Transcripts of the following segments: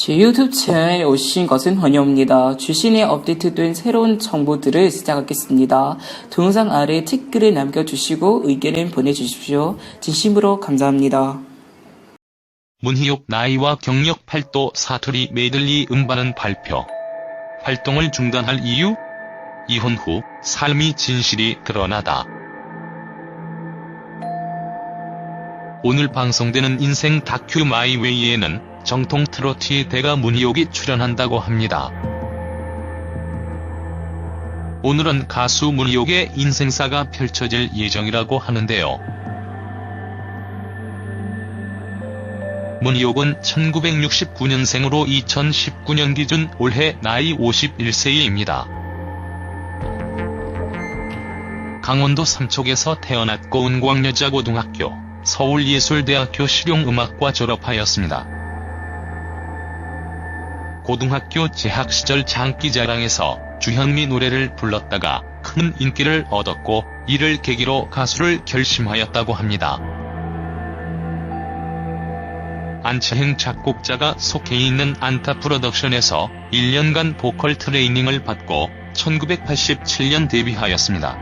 제 유튜브 채널에 오신 것은 환영합니다. 주신에 업데이트된 새로운 정보들을 시작하겠습니다. 동영상 아래 댓글을 남겨주시고 의견을 보내주십시오. 진심으로 감사합니다. 문희옥 나이와 경력 8도 사투리 메들리 음반은 발표. 활동을 중단할 이유? 이혼 후 삶이 진실이 드러나다. 오늘 방송되는 인생 다큐 마이웨이에는 정통 트로트의 대가 문희옥이 출연한다고 합니다. 오늘은 가수 문희옥의 인생사가 펼쳐질 예정이라고 하는데요. 문희옥은 1969년생으로 2019년 기준 올해 나이 51세입니다. 강원도 삼척에서 태어났고 은광여자고등학교, 서울예술대학교 실용음악과 졸업하였습니다. 고등학교 재학 시절 장기자랑에서 주현미 노래를 불렀다가 큰 인기를 얻었고 이를 계기로 가수를 결심하였다고 합니다. 안채행 작곡자가 속해 있는 안타 프로덕션에서 1년간 보컬 트레이닝을 받고 1987년 데뷔하였습니다.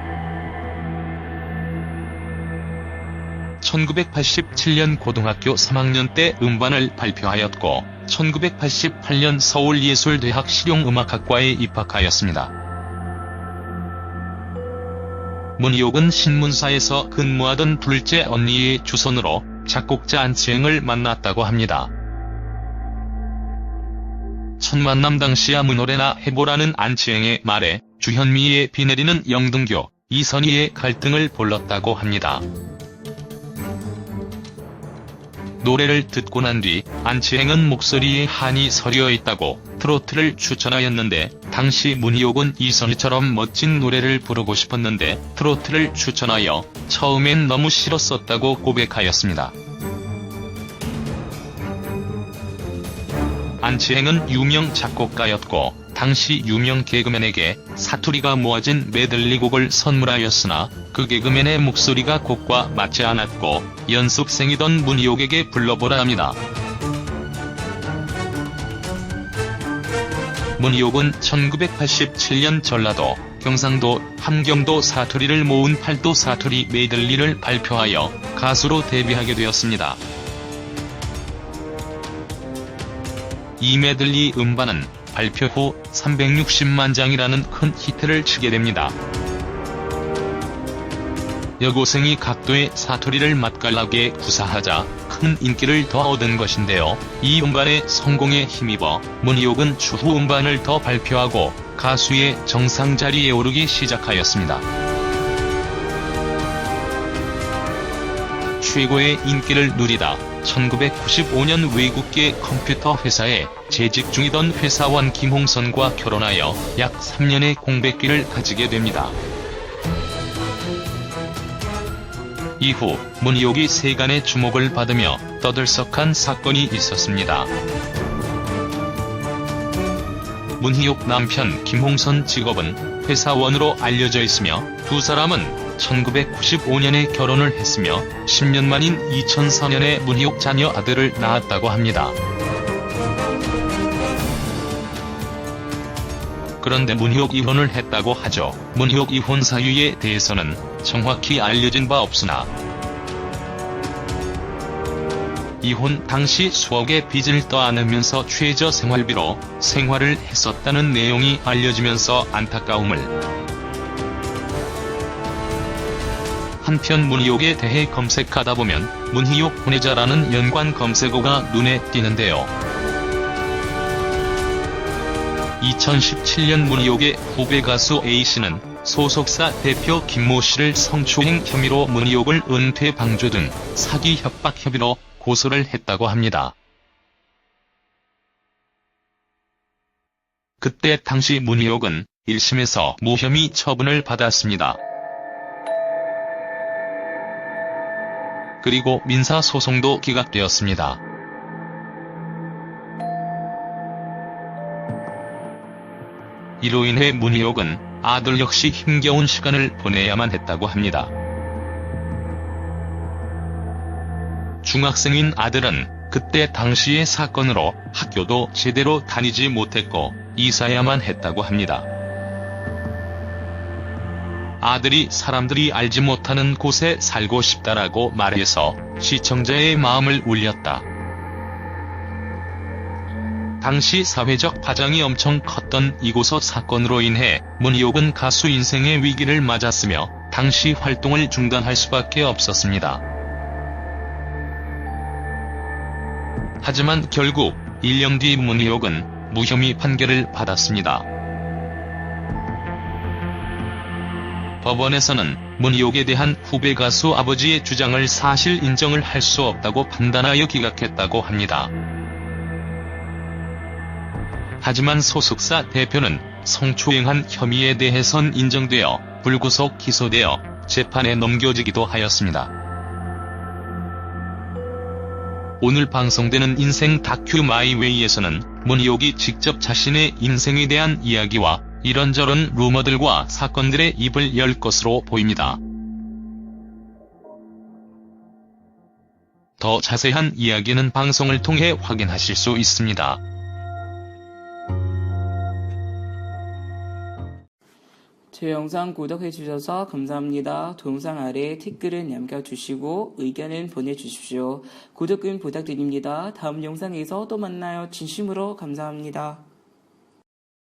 1987년 고등학교 3학년 때 음반을 발표하였고 1988년 서울예술대학 실용음악학과에 입학하였습니다. 문희옥은 신문사에서 근무하던 둘째 언니의 주선으로 작곡자 안채행을 만났다고 합니다. 첫 만남 당시 아무 노래나 해보라는 안채행의 말에 주현미의 비 내리는 영등교, 이선희의 갈등을 불렀다고 합니다. 노래를 듣고 난 뒤 안채행은 목소리에 한이 서려 있다고 트로트를 추천하였는데 당시 문희옥은 이선희처럼 멋진 노래를 부르고 싶었는데 트로트를 추천하여 처음엔 너무 싫었었다고 고백하였습니다. 안채행은 유명 작곡가였고 당시 유명 개그맨에게 사투리가 모아진 메들리곡을 선물하였으나 그 개그맨의 목소리가 곡과 맞지 않았고 연습생이던 문희옥에게 불러보라 합니다. 문희옥은 1987년 전라도, 경상도, 함경도 사투리를 모은 8도 사투리 메들리를 발표하여 가수로 데뷔하게 되었습니다. 이 메들리 음반은 발표 후 360만 장이라는 큰 히트를 치게 됩니다. 여고생이 각도의 사투리를 맛깔나게 구사하자 큰 인기를 더 얻은 것인데요. 이 음반의 성공에 힘입어 문희옥은 추후 음반을 더 발표하고 가수의 정상 자리에 오르기 시작하였습니다. 최고의 인기를 누리다 1995년 외국계 컴퓨터 회사에 재직 중이던 회사원 김홍선과 결혼하여 약 3년의 공백기를 가지게 됩니다. 이후 문희옥이 세간의 주목을 받으며 떠들썩한 사건이 있었습니다. 문희옥 남편 김홍선 직업은 회사원으로 알려져 있으며 두 사람은 1995년에 결혼을 했으며 10년 만인 2004년에 문희옥 자녀 아들을 낳았다고 합니다. 그런데 문희옥 이혼을 했다고 하죠. 문희옥 이혼 사유에 대해서는 정확히 알려진 바 없으나 이혼 당시 수억의 빚을 떠안으면서 최저 생활비로 생활을 했었다는 내용이 알려지면서 안타까움을. 한편 문희옥에 대해 검색하다 보면 문희옥 혼외자라는 연관 검색어가 눈에 띄는데요. 2017년 문희옥의 후배 가수 A씨는 소속사 대표 김모씨를 성추행 혐의로 문희옥을 은퇴 방조 등 사기 협박 혐의로 고소를 했다고 합니다. 그때 당시 문희옥은 1심에서 무혐의 처분을 받았습니다. 그리고 민사소송도 기각되었습니다. 이로 인해 문희옥은 아들 역시 힘겨운 시간을 보내야만 했다고 합니다. 중학생인 아들은 그때 당시의 사건으로 학교도 제대로 다니지 못했고 이사야만 했다고 합니다. 아들이 사람들이 알지 못하는 곳에 살고 싶다라고 말해서 시청자의 마음을 울렸다. 당시 사회적 파장이 엄청 컸던 이고서 사건으로 인해 문희옥은 가수 인생의 위기를 맞았으며 당시 활동을 중단할 수밖에 없었습니다. 하지만 결국 1년 뒤 문희옥은 무혐의 판결을 받았습니다. 법원에서는 문희옥에 대한 후배 가수 아버지의 주장을 사실 인정을 할 수 없다고 판단하여 기각했다고 합니다. 하지만 소속사 대표는 성추행한 혐의에 대해선 인정되어 불구속 기소되어 재판에 넘겨지기도 하였습니다. 오늘 방송되는 인생 다큐 마이웨이에서는 문희옥이 직접 자신의 인생에 대한 이야기와 이런저런 루머들과 사건들의 입을 열 것으로 보입니다. 더 자세한 이야기는 방송을 통해 확인하실 수 있습니다. 제 영상 구독해주셔서 감사합니다. 동영상 아래 댓글을 남겨주시고 의견은 보내주십시오. 구독은 부탁드립니다. 다음 영상에서 또 만나요. 진심으로 감사합니다.